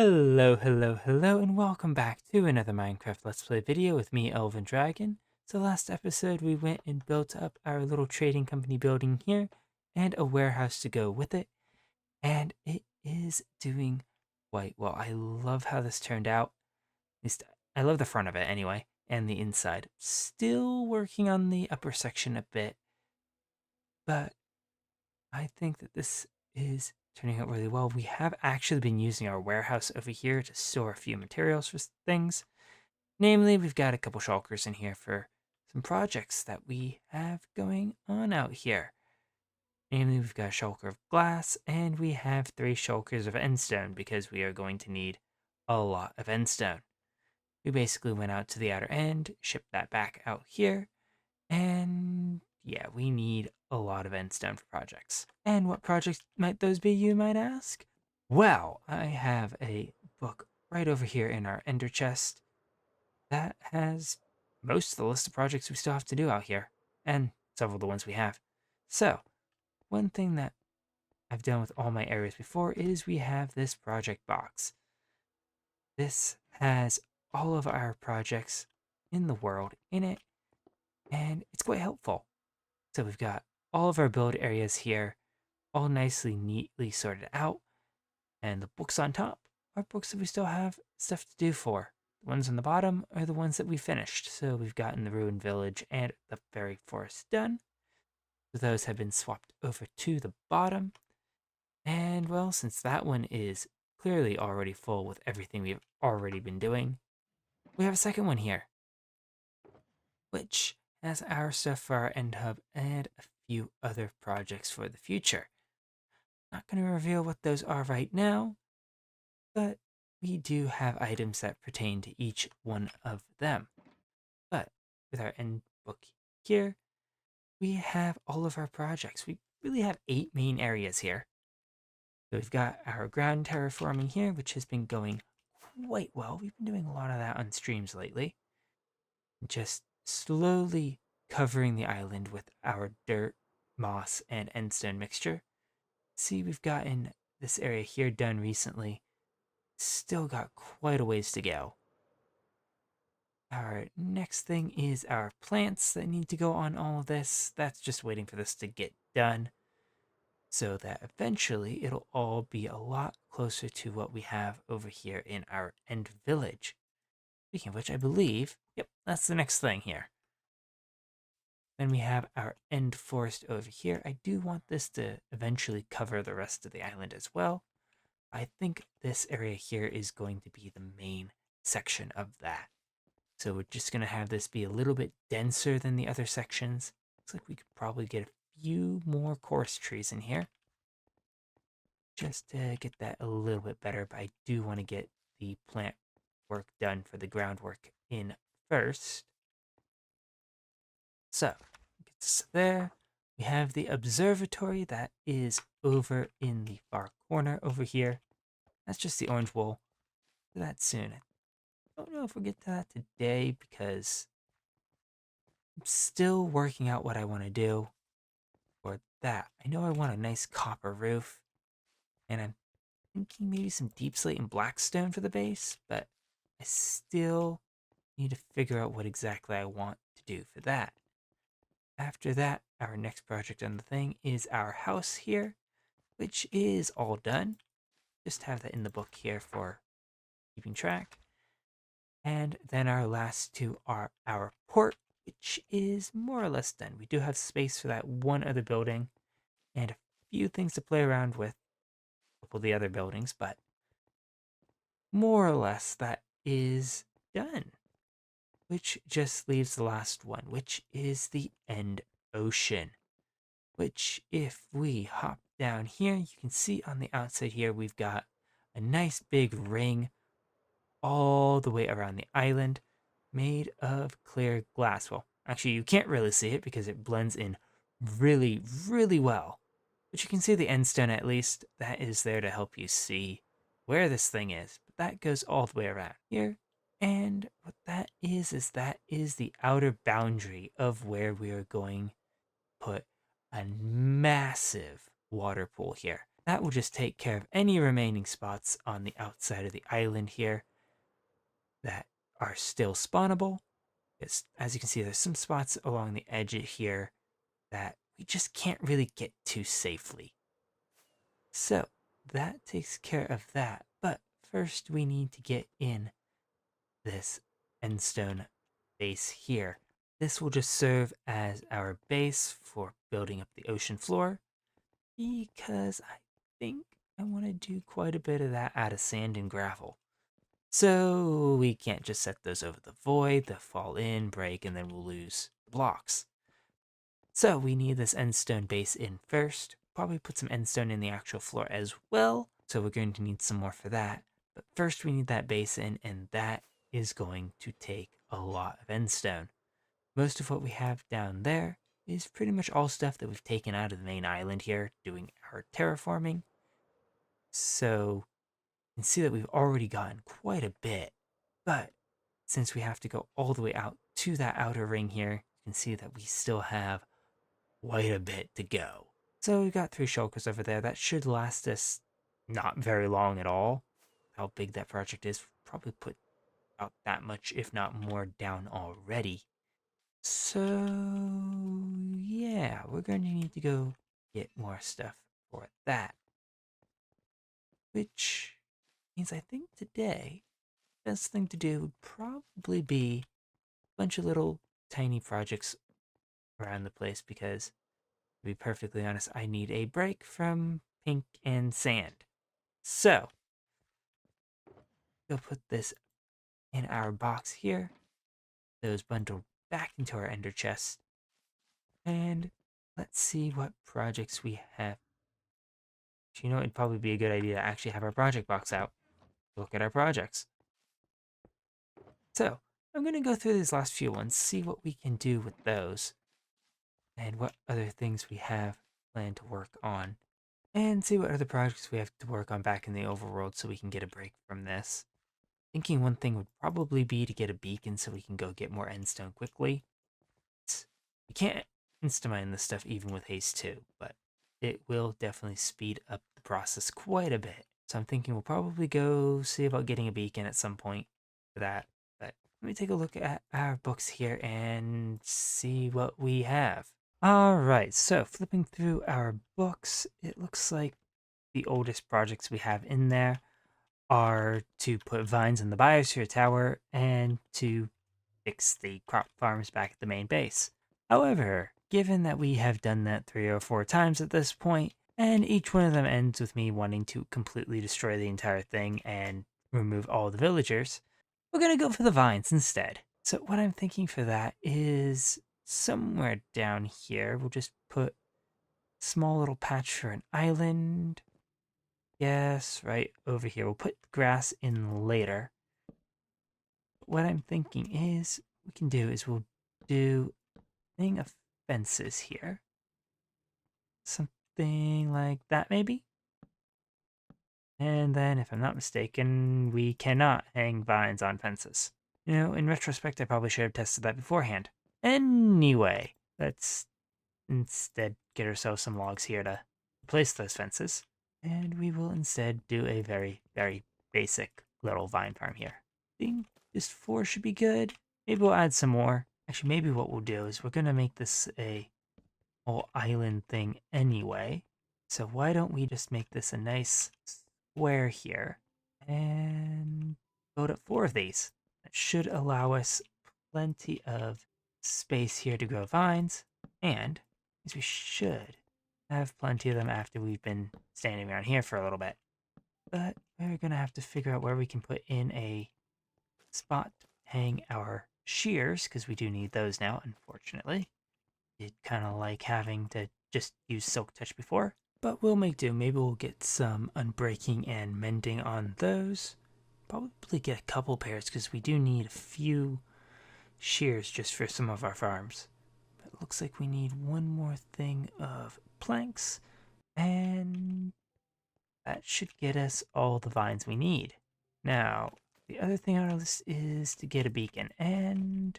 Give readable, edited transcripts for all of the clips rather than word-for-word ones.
Hello, and welcome back to another Minecraft Let's Play video with me, Elven Dragon. So last episode we went and built up our little trading company building here, and a warehouse to go with it, and it is doing quite well. I love how this turned out. At least I love the front of it anyway, and the inside. Still working on the upper section a bit, but I think that this is turning out really well. We have actually been using our warehouse over here to store a few materials for things. Namely, we've got a couple shulkers in here for some projects that we have going on out here. Namely, we've got a shulker of glass, and we have 3 shulkers of endstone because we are going to need a lot of endstone. We basically went out to the outer end, shipped that back out here, and yeah, we need a lot of endstone for projects. And what projects might those be, you might ask? Well, I have a book right over here in our ender chest that has most of the list of projects we still have to do out here, and several of the ones we have. So, one thing that I've done with all my areas before is we have this project box. This has all of our projects in the world in it, and it's quite helpful. So we've got all of our build areas here, all nicely, neatly sorted out, and the books on top are books that we still have stuff to do for. The ones on the bottom are the ones that we finished. So we've gotten the ruined village and the fairy forest done. So those have been swapped over to the bottom. And well, since that one is clearly already full with everything we've already been doing, we have a second one here, which has our stuff for our end hub and a few other projects for the future. Not going to reveal what those are right now, but we do have items that pertain to each one of them. But with our end book here, we have all of our projects. We really have 8 main areas here. So we've got our ground terraforming here, which has been going quite well. We've been doing a lot of that on streams lately. Just slowly covering the island with our dirt, moss, and endstone mixture. See, we've gotten this area here done recently. Still got quite a ways to go. Our next thing is our plants that need to go on all of this. That's just waiting for this to get done so that eventually it'll all be a lot closer to what we have over here in our end village. Speaking of which, I believe, yep, that's the next thing here. Then we have our end forest over here. I do want this to eventually cover the rest of the island as well. I think this area here is going to be the main section of that. So we're just going to have this be a little bit denser than the other sections. Looks like we could probably get a few more coarse trees in here, just to get that a little bit better, but I do want to get the plant work done for the groundwork in first. So, get this there. We have the observatory that is over in the far corner over here. That's just the orange wool. Do that soon. I don't know if we'll get to that today because I'm still working out what I want to do for that. I know I want a nice copper roof, and I'm thinking maybe some deep slate and black stone for the base, but I still need to figure out what exactly I want to do for that. After that, our next project on the thing is our house here, which is all done. Just have that in the book here for keeping track. And then our last 2 are our port, which is more or less done. We do have space for that one other building and a few things to play around with a couple of the other buildings, but more or less that is done. Which just leaves the last one, which is the end ocean. Which, if we hop down here, you can see on the outside here, we've got a nice big ring all the way around the island made of clear glass. Well, actually, you can't really see it because it blends in really, really well. But you can see the end stone at least. That is there to help you see where this thing is. But that goes all the way around here. And what that is the outer boundary of where we are going to put a massive water pool here. That will just take care of any remaining spots on the outside of the island here that are still spawnable. As you can see, there's some spots along the edge here that we just can't really get to safely. So that takes care of that. But first we need to get in this endstone base here. This will just serve as our base for building up the ocean floor, because I think I want to do quite a bit of that out of sand and gravel. So we can't just set those over the void, they'll fall in, break, and then we'll lose the blocks. So we need this endstone base in first. Probably put some endstone in the actual floor as well. So we're going to need some more for that. But first we need that base in, and that is going to take a lot of endstone. Most of what we have down there is pretty much all stuff that we've taken out of the main island here doing our terraforming. So you can see that we've already gotten quite a bit. But since we have to go all the way out to that outer ring here, you can see that we still have quite a bit to go. So we got 3 shulkers over there. That should last us not very long at all. How big that project is, probably put about that much, if not more, down already. So yeah, we're going to need to go get more stuff for that. Which means I think today, best thing to do would probably be a bunch of little tiny projects around the place, because to be perfectly honest, I need a break from pink and sand. So, we'll put this in our box here. Those bundled back into our ender chest. And let's see what projects we have. You know, it'd probably be a good idea to actually have our project box out. Look at our projects. So, I'm going to go through these last few ones, see what we can do with those, and what other things we have planned to work on, and see what other projects we have to work on back in the overworld so we can get a break from this. Thinking one thing would probably be to get a beacon so we can go get more endstone quickly. You can't insta-mine this stuff even with haste 2, but it will definitely speed up the process quite a bit. So I'm thinking we'll probably go see about getting a beacon at some point for that. But let me take a look at our books here and see what we have. Alright, so flipping through our books, it looks like the oldest projects we have in there are to put vines in the biosphere tower and to fix the crop farms back at the main base. However, given that we have done that 3 or 4 times at this point, and each one of them ends with me wanting to completely destroy the entire thing and remove all the villagers, we're going to go for the vines instead. So what I'm thinking for that is somewhere down here, we'll just put a small little patch for an island. Yes, right over here. We'll put grass in later. What I'm thinking is, we can do is we'll do a thing of fences here. Something like that, maybe? And then, if I'm not mistaken, we cannot hang vines on fences. You know, in retrospect, I probably should have tested that beforehand. Anyway, let's instead get ourselves some logs here to replace those fences. And we will instead do a very, very basic little vine farm here. I think just 4 should be good. Maybe we'll add some more. Actually, maybe what we'll do is we're going to make this a whole island thing anyway. So why don't we just make this a nice square here and build up 4 of these. That should allow us plenty of space here to grow vines, and as we should have plenty of them after we've been standing around here for a little bit. But we're going to have to figure out where we can put in a spot to hang our shears, because we do need those now, unfortunately. Did kind of like having to just use Silk Touch before, but we'll make do. Maybe we'll get some unbreaking and mending on those. Probably get a couple pairs, because we do need a few shears just for some of our farms. But it looks like we need one more thing of planks, and that should get us all the vines we need. Now, the other thing on our list is to get a beacon, and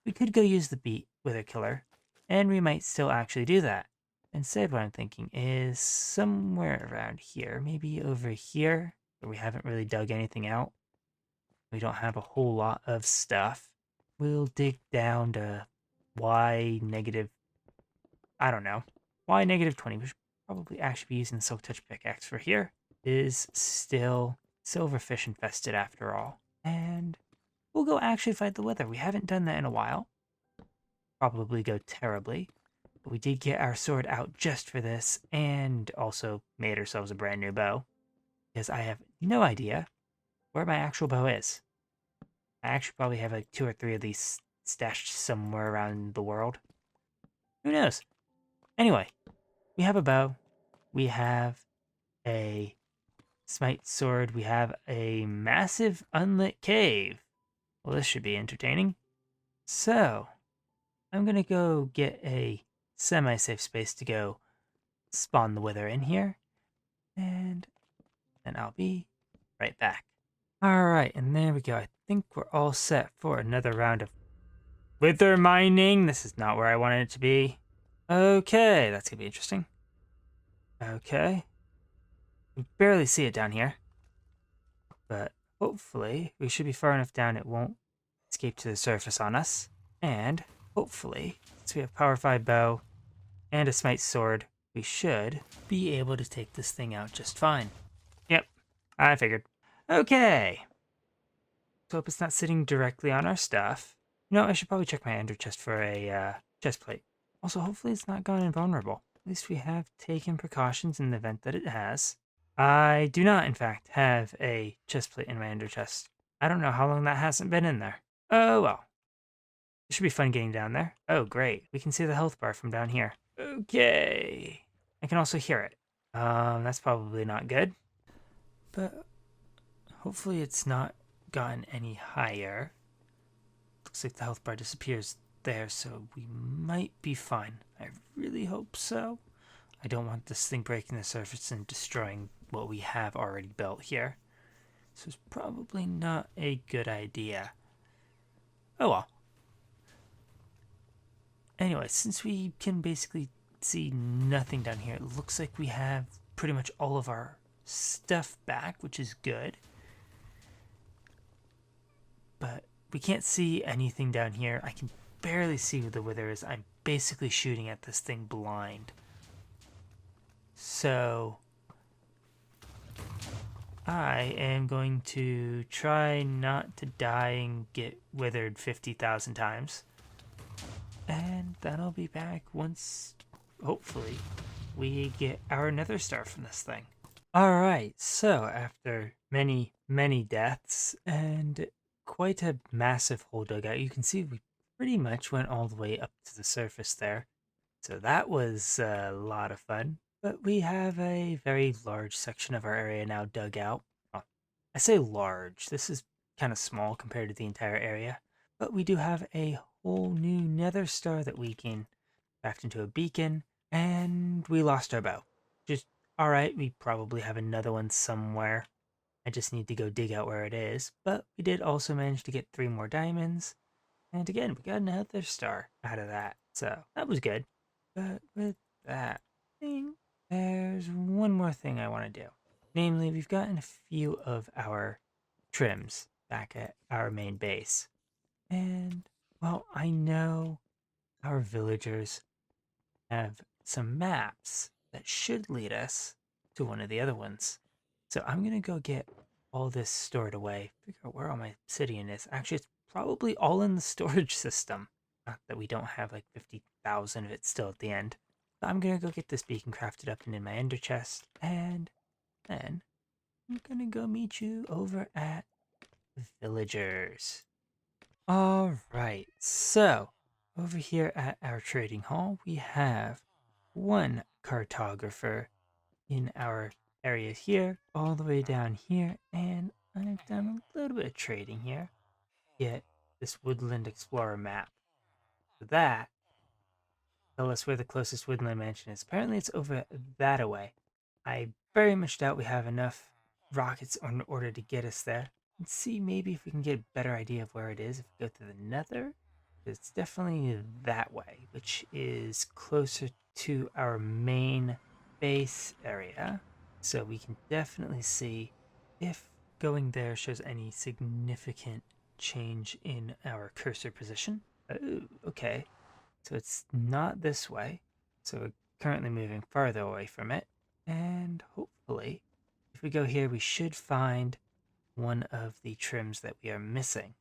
we could go use the Wither Killer, and we might still actually do that. instead, what I'm thinking is somewhere around here, maybe over here, where we haven't really dug anything out. We don't have a whole lot of stuff. We'll dig down to y negative, I don't know, y negative 20. We should probably actually be using the Silk Touch pickaxe for here. Is still silverfish infested after all. And we'll go actually fight the wither. We haven't done that in a while. Probably go terribly. But we did get our sword out just for this, and also made ourselves a brand new bow. Because I have no idea where my actual bow is. I actually probably have like 2 or 3 of these stashed somewhere around the world. Who knows? Anyway, we have a bow. We have a smite sword. We have a massive unlit cave. Well, this should be entertaining. So, I'm going to go get a semi-safe space to go spawn the wither in here. And then I'll be right back. Alright, and there we go. I think we're all set for another round of wither mining. This is not where I wanted it to be. Okay, that's going to be interesting. Okay. We barely see it down here. But hopefully, we should be far enough down it won't escape to the surface on us. And hopefully, since we have Power 5 bow and a smite sword, we should be able to take this thing out just fine. Yep, I figured. Okay. Let's hope it's not sitting directly on our stuff. You know, I should probably check my ender chest for a chest plate. Also, hopefully it's not gone invulnerable. At least we have taken precautions in the event that it has. I do not, in fact, have a chest plate in my ender chest. I don't know how long that hasn't been in there. Oh well. It should be fun getting down there. Oh, great. We can see the health bar from down here. Okay. I can also hear it. That's probably not good. But hopefully it's not gotten any higher. Looks like the health bar disappears there, so we might be fine. I really hope so. I don't want this thing breaking the surface and destroying what we have already built here. So it's probably not a good idea. Oh well. Anyway, since we can basically see nothing down here, it looks like we have pretty much all of our stuff back, which is good. But we can't see anything down here. I can barely see who the wither is. I'm basically shooting at this thing blind. So I am going to try not to die and get withered 50,000 times. And then I'll be back once, hopefully, we get our nether star from this thing. Alright, so after many, many deaths and quite a massive hole dug out, you can see we pretty much went all the way up to the surface there. So that was a lot of fun. But we have a very large section of our area now dug out. Well, I say large, this is kind of small compared to the entire area. But we do have a whole new nether star that we can craft into a beacon. And we lost our bow. Just alright, we probably have another one somewhere. I just need to go dig out where it is. But we did also manage to get 3 more diamonds. And again, we got another star out of that. So that was good. But with that thing, there's one more thing I want to do. Namely, we've gotten a few of our trims back at our main base. And, well, I know our villagers have some maps that should lead us to one of the other ones. So I'm going to go get all this stored away. Figure out where all my obsidian is. Actually, it's probably all in the storage system. Not that we don't have like 50,000 of it still at the end. But I'm going to go get this beacon crafted up and in my ender chest. And then I'm going to go meet you over at Villagers. Alright, so over here at our trading hall, we have one cartographer in our area here, all the way down here, and I've done a little bit of trading here. Get this Woodland Explorer map. So that tell us where the closest woodland mansion is. Apparently it's over that away. I very much doubt we have enough rockets in order to get us there. Let's see maybe if we can get a better idea of where it is if we go to the nether. It's definitely that way, which is closer to our main base area. So we can definitely see if going there shows any significant change in our cursor position. Oh, okay. So it's not this way. So we're currently moving farther away from it. And hopefully, if we go here, we should find one of the trims that we are missing.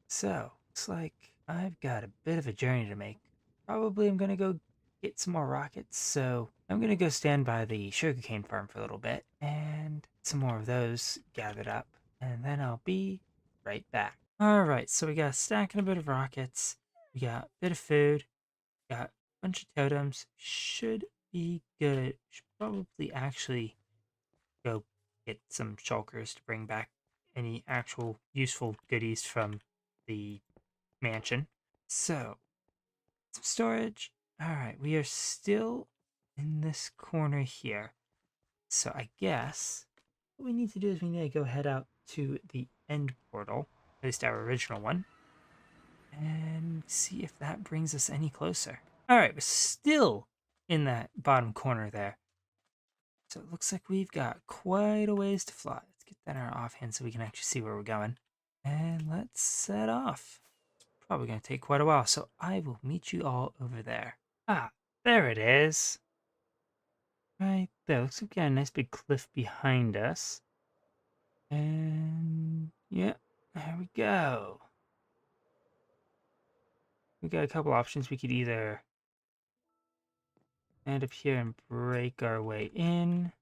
So, looks like I've got a bit of a journey to make. Probably I'm going to go get some more rockets, so I'm going to go stand by the sugarcane farm for a little bit and some more of those gathered up, and then I'll be right back. Alright, so we got a stack and a bit of rockets, we got a bit of food, got a bunch of totems, should be good. Should probably actually go get some shulkers to bring back any actual useful goodies from the mansion. So, some storage. Alright, we are still in this corner here. So I guess what we need to do is we need to go head out to the end portal, at least our original one, and see if that brings us any closer. Alright, we're still in that bottom corner there. So it looks like we've got quite a ways to fly. Let's get that in our offhand so we can actually see where we're going. And let's set off. It's probably going to take quite a while, so I will meet you all over there. Ah, there it is. Right there. Looks like we got a nice big cliff behind us. And yeah, there we go. We got a couple options. We could either end up here and break our way in.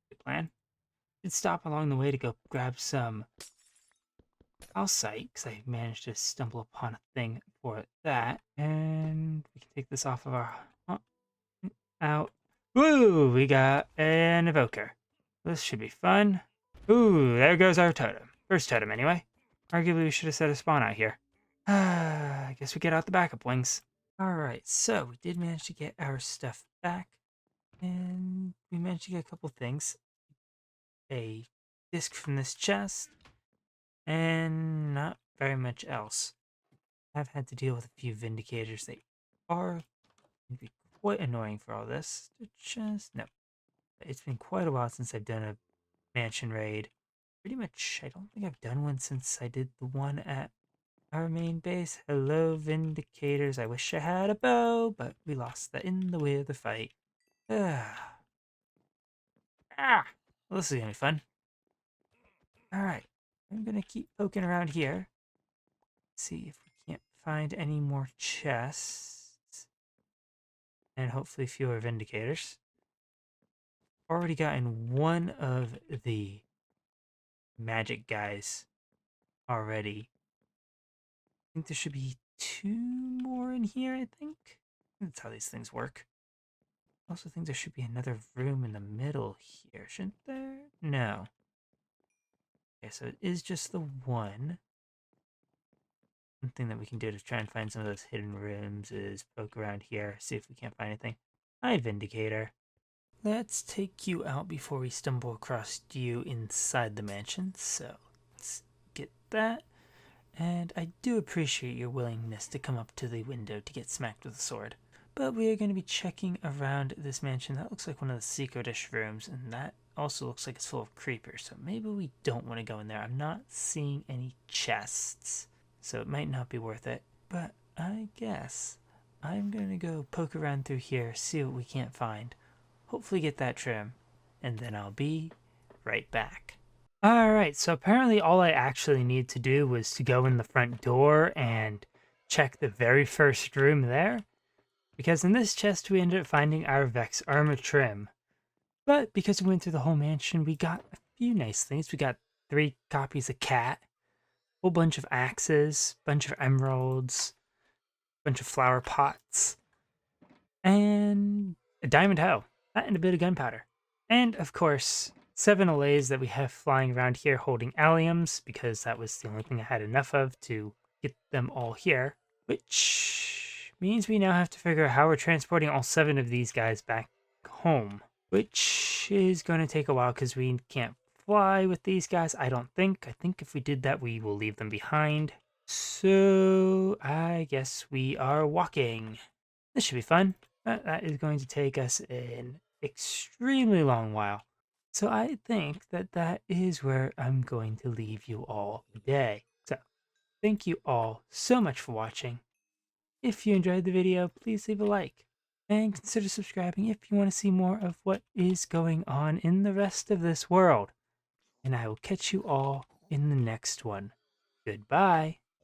Good plan. We'd stop along the way to go grab some calcite, because I managed to stumble upon a thing for that. And we can take this off of our... out. Woo! We got an evoker. This should be fun. Ooh, there goes our totem. First totem, anyway. Arguably, we should have set a spawn out here. I guess we get out the backup wings. Alright, so we did manage to get our stuff back. And we managed to get a couple things. A disc from this chest. And not very much else. I've had to deal with a few vindicators. They are going to be quite annoying for all this. No. It's been quite a while since I've done a mansion raid. Pretty much, I don't think I've done one since I did the one at our main base. Hello, Vindicators. I wish I had a bow, but we lost that in the way of the fight. Ah. Well, this is gonna be fun. Alright. I'm gonna keep poking around here. See if we can't find any more chests. And hopefully fewer Vindicators. Already gotten one of the magic guys already. I think there should be two more in here, I think. That's how these things work. I also think there should be another room in the middle here, shouldn't there? No. Okay, so it is just the one. One thing that we can do to try and find some of those hidden rooms is poke around here, see if we can't find anything. Hi, Vindicator. Let's take you out before we stumble across you inside the mansion. So let's get that. And I do appreciate your willingness to come up to the window to get smacked with a sword. But we are going to be checking around this mansion. That looks like one of the secretish rooms, and that also looks like it's full of creepers. So maybe we don't want to go in there. I'm not seeing any chests, so it might not be worth it. But I guess I'm going to go poke around through here, see what we can't find. Hopefully get that trim, and then I'll be right back. Alright, so apparently all I actually need to do was to go in the front door and check the very first room there. Because in this chest we ended up finding our Vex armor trim. But because we went through the whole mansion, we got a few nice things. We got 3 copies of cat, a whole bunch of axes, bunch of emeralds, bunch of flower pots, and a diamond hoe. That and a bit of gunpowder. And of course, 7 allays that we have flying around here holding alliums, because that was the only thing I had enough of to get them all here. Which means we now have to figure out how we're transporting all 7 of these guys back home. Which is going to take a while because we can't fly with these guys, I don't think. I think if we did that, we will leave them behind. So I guess we are walking. This should be fun. That is going to take us an extremely long while. So I think that that is where I'm going to leave you all today. So thank you all so much for watching. If you enjoyed the video, please leave a like and consider subscribing if you want to see more of what is going on in the rest of this world. And I will catch you all in the next one. Goodbye.